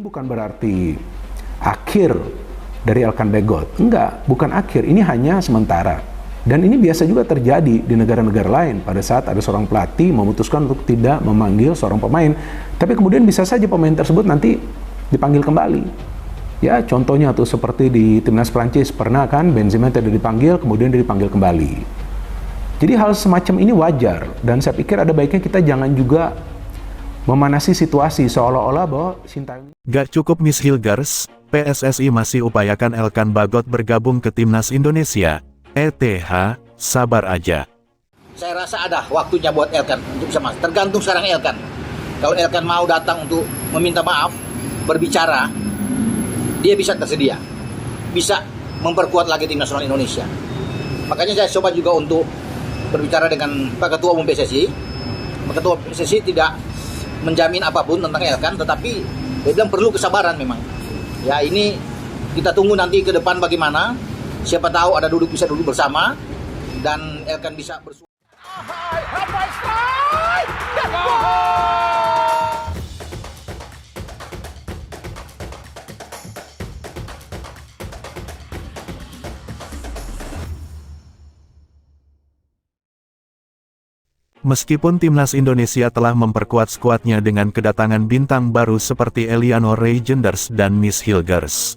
bukan berarti akhir dari Elkan Bagot. Enggak, bukan akhir. Ini hanya sementara. Dan ini biasa juga terjadi di negara-negara lain pada saat ada seorang pelatih memutuskan untuk tidak memanggil seorang pemain. Tapi kemudian bisa saja pemain tersebut nanti dipanggil kembali. Ya, contohnya tuh seperti di timnas Prancis pernah kan Benzema tidak dipanggil, kemudian dia dipanggil kembali. Jadi hal semacam ini wajar dan saya pikir ada baiknya kita jangan juga memanasi situasi seolah-olah bahwa Sintayong. Gak cukup Miss Hilgers, PSSI masih upayakan Elkan Bagot bergabung ke timnas Indonesia. ETH, sabar aja. Saya rasa ada waktunya buat Elkan untuk bisa masuk. Tergantung sekarang Elkan. Kalau Elkan mau datang untuk meminta maaf, berbicara, dia bisa tersedia. Bisa memperkuat lagi tim nasional Indonesia. Makanya saya coba juga untuk berbicara dengan Pak Ketua Umum PSSI. Pak Ketua PSSI tidak menjamin apapun tentang Elkan, tetapi dia bilang perlu kesabaran memang. Ya ini kita tunggu nanti ke depan bagaimana. Siapa tahu bisa duduk bersama dan Elkan bisa bersuara. Meskipun timnas Indonesia telah memperkuat skuadnya dengan kedatangan bintang baru seperti Eliano Reijenders dan Miss Hilgers.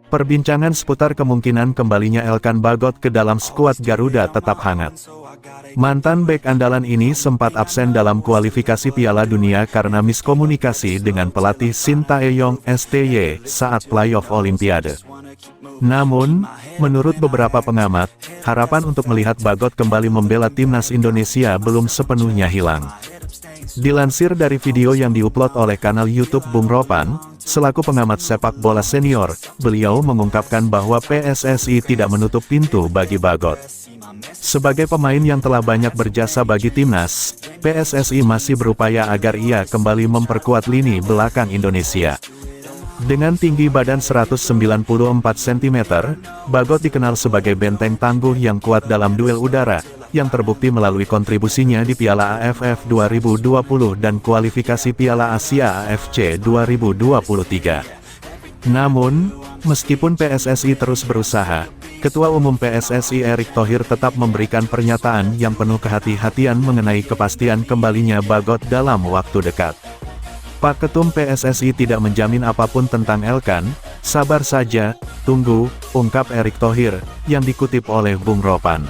Perbincangan seputar kemungkinan kembalinya Elkan Bagot ke dalam skuad Garuda tetap hangat. Mantan bek andalan ini sempat absen dalam kualifikasi Piala Dunia karena miskomunikasi dengan pelatih Sintayong STY saat playoff Olimpiade. Namun, menurut beberapa pengamat, harapan untuk melihat Bagot kembali membela timnas Indonesia belum sepenuhnya hilang. Dilansir dari video yang diupload oleh kanal YouTube Bung Ropan, selaku pengamat sepak bola senior, beliau mengungkapkan bahwa PSSI tidak menutup pintu bagi Bagot. Sebagai pemain yang telah banyak berjasa bagi timnas, PSSI masih berupaya agar ia kembali memperkuat lini belakang Indonesia. Dengan tinggi badan 194 cm, Bagot dikenal sebagai benteng tangguh yang kuat dalam duel udara, yang terbukti melalui kontribusinya di Piala AFF 2020 dan kualifikasi Piala Asia AFC 2023. Namun, meskipun PSSI terus berusaha, Ketua Umum PSSI Erick Thohir tetap memberikan pernyataan yang penuh kehati-hatian mengenai kepastian kembalinya Bagot dalam waktu dekat. Pak Ketum PSSI tidak menjamin apapun tentang Elkan, sabar saja, tunggu, ungkap Erick Thohir, yang dikutip oleh Bung Ropan.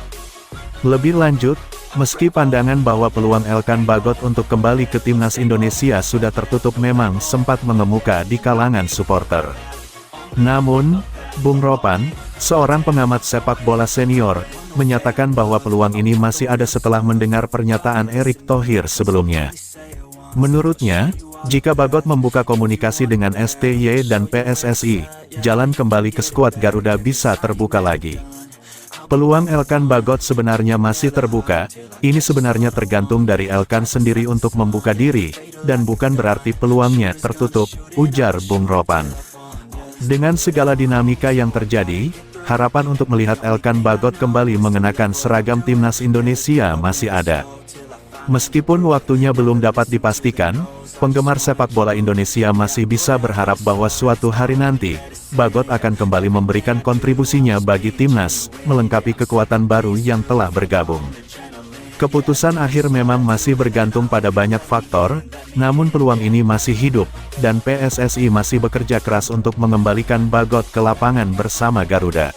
Lebih lanjut, meski pandangan bahwa peluang Elkan Bagot untuk kembali ke timnas Indonesia sudah tertutup memang sempat mengemuka di kalangan supporter. Namun, Bung Ropan, seorang pengamat sepak bola senior, menyatakan bahwa peluang ini masih ada setelah mendengar pernyataan Erick Thohir sebelumnya. Menurutnya, jika Bagot membuka komunikasi dengan STY dan PSSI, jalan kembali ke skuad Garuda bisa terbuka lagi. Peluang Elkan Bagot sebenarnya masih terbuka, ini sebenarnya tergantung dari Elkan sendiri untuk membuka diri, dan bukan berarti peluangnya tertutup, ujar Bung Ropan. Dengan segala dinamika yang terjadi, harapan untuk melihat Elkan Bagot kembali mengenakan seragam timnas Indonesia masih ada. Meskipun waktunya belum dapat dipastikan, penggemar sepak bola Indonesia masih bisa berharap bahwa suatu hari nanti, Bagot akan kembali memberikan kontribusinya bagi timnas, melengkapi kekuatan baru yang telah bergabung. Keputusan akhir memang masih bergantung pada banyak faktor, namun peluang ini masih hidup, dan PSSI masih bekerja keras untuk mengembalikan Bagot ke lapangan bersama Garuda.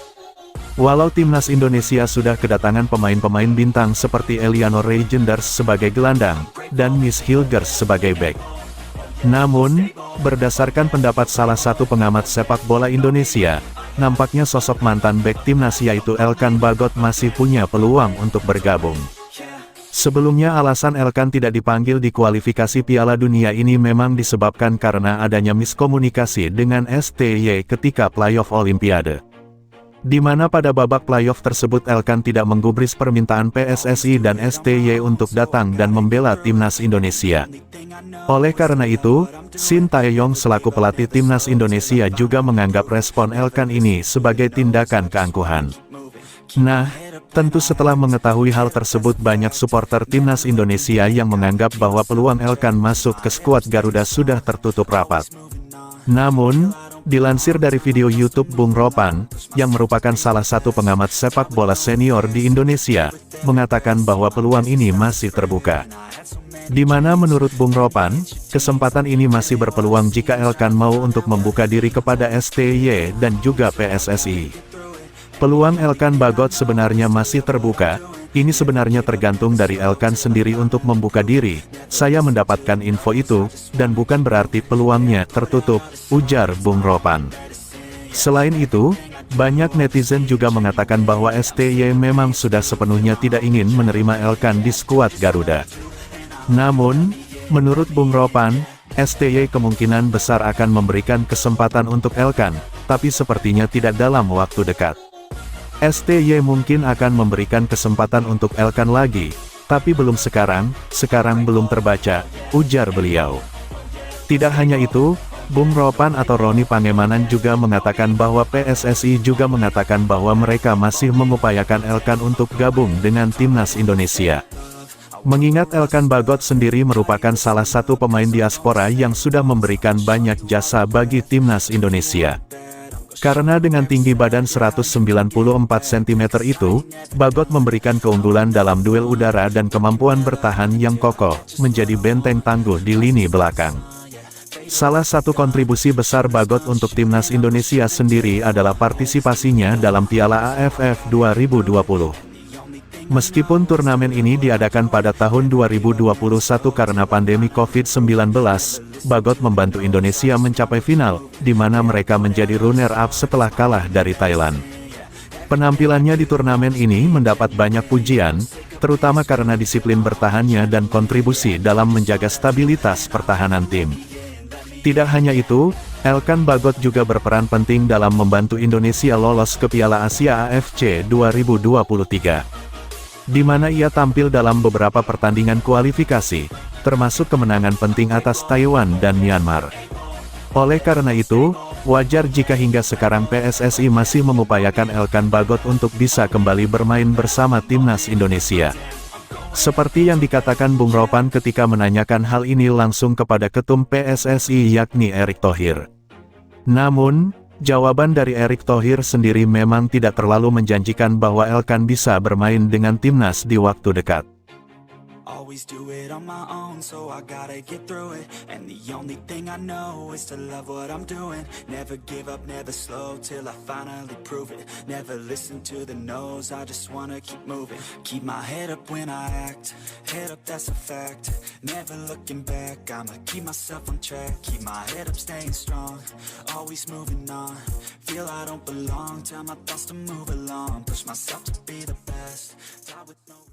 Walau timnas Indonesia sudah kedatangan pemain-pemain bintang seperti Eliano Reijenders sebagai gelandang, dan Miss Hilgers sebagai bek. Namun, berdasarkan pendapat salah satu pengamat sepak bola Indonesia, nampaknya sosok mantan bek timnas yaitu Elkan Bagot masih punya peluang untuk bergabung. Sebelumnya alasan Elkan tidak dipanggil di kualifikasi Piala Dunia ini memang disebabkan karena adanya miskomunikasi dengan STY ketika playoff Olimpiade. Di mana pada babak playoff tersebut Elkan tidak menggubris permintaan PSSI dan STY untuk datang dan membela timnas Indonesia. Oleh karena itu, Sintayong selaku pelatih timnas Indonesia juga menganggap respon Elkan ini sebagai tindakan keangkuhan. Nah, tentu setelah mengetahui hal tersebut banyak supporter timnas Indonesia yang menganggap bahwa peluang Elkan masuk ke skuad Garuda sudah tertutup rapat. Namun, dilansir dari video YouTube Bung Ropan, yang merupakan salah satu pengamat sepak bola senior di Indonesia, mengatakan bahwa peluang ini masih terbuka. Di mana menurut Bung Ropan, kesempatan ini masih berpeluang jika Elkan mau untuk membuka diri kepada STY dan juga PSSI. Peluang Elkan Bagot sebenarnya masih terbuka, ini sebenarnya tergantung dari Elkan sendiri untuk membuka diri. Saya mendapatkan info itu, dan bukan berarti peluangnya tertutup, ujar Bung Ropan. Selain itu, banyak netizen juga mengatakan bahwa STY memang sudah sepenuhnya tidak ingin menerima Elkan di skuad Garuda. Namun, menurut Bung Ropan, STY kemungkinan besar akan memberikan kesempatan untuk Elkan, tapi sepertinya tidak dalam waktu dekat. STY mungkin akan memberikan kesempatan untuk Elkan lagi, tapi belum sekarang belum terbaca, ujar beliau. Tidak hanya itu, Bung Ropan atau Roni Pangemanan juga mengatakan bahwa PSSI juga mengatakan bahwa mereka masih mengupayakan Elkan untuk gabung dengan timnas Indonesia. Mengingat Elkan Bagot sendiri merupakan salah satu pemain diaspora yang sudah memberikan banyak jasa bagi timnas Indonesia. Karena dengan tinggi badan 194 cm itu, Bagot memberikan keunggulan dalam duel udara dan kemampuan bertahan yang kokoh, menjadi benteng tangguh di lini belakang. Salah satu kontribusi besar Bagot untuk timnas Indonesia sendiri adalah partisipasinya dalam Piala AFF 2020. Meskipun turnamen ini diadakan pada tahun 2021 karena pandemi COVID-19, Bagot membantu Indonesia mencapai final, di mana mereka menjadi runner-up setelah kalah dari Thailand. Penampilannya di turnamen ini mendapat banyak pujian, terutama karena disiplin bertahannya dan kontribusi dalam menjaga stabilitas pertahanan tim. Tidak hanya itu, Elkan Bagot juga berperan penting dalam membantu Indonesia lolos ke Piala Asia AFC 2023. Di mana ia tampil dalam beberapa pertandingan kualifikasi, termasuk kemenangan penting atas Taiwan dan Myanmar. Oleh karena itu, wajar jika hingga sekarang PSSI masih mengupayakan Elkan Bagot untuk bisa kembali bermain bersama timnas Indonesia. Seperti yang dikatakan Bung Ropan ketika menanyakan hal ini langsung kepada Ketum PSSI yakni Erick Thohir. Namun, jawaban dari Erick Thohir sendiri memang tidak terlalu menjanjikan bahwa Elkan bisa bermain dengan timnas di waktu dekat. Always do it on my own, so I gotta get through it. And the only thing I know is to love what I'm doing. Never give up, never slow, till I finally prove it. Never listen to the no's, I just wanna keep moving. Keep my head up when I act, head up that's a fact. Never looking back, I'ma keep myself on track. Keep my head up, staying strong, always moving on. Feel I don't belong, tell my thoughts to move along. Push myself to be the best, die with no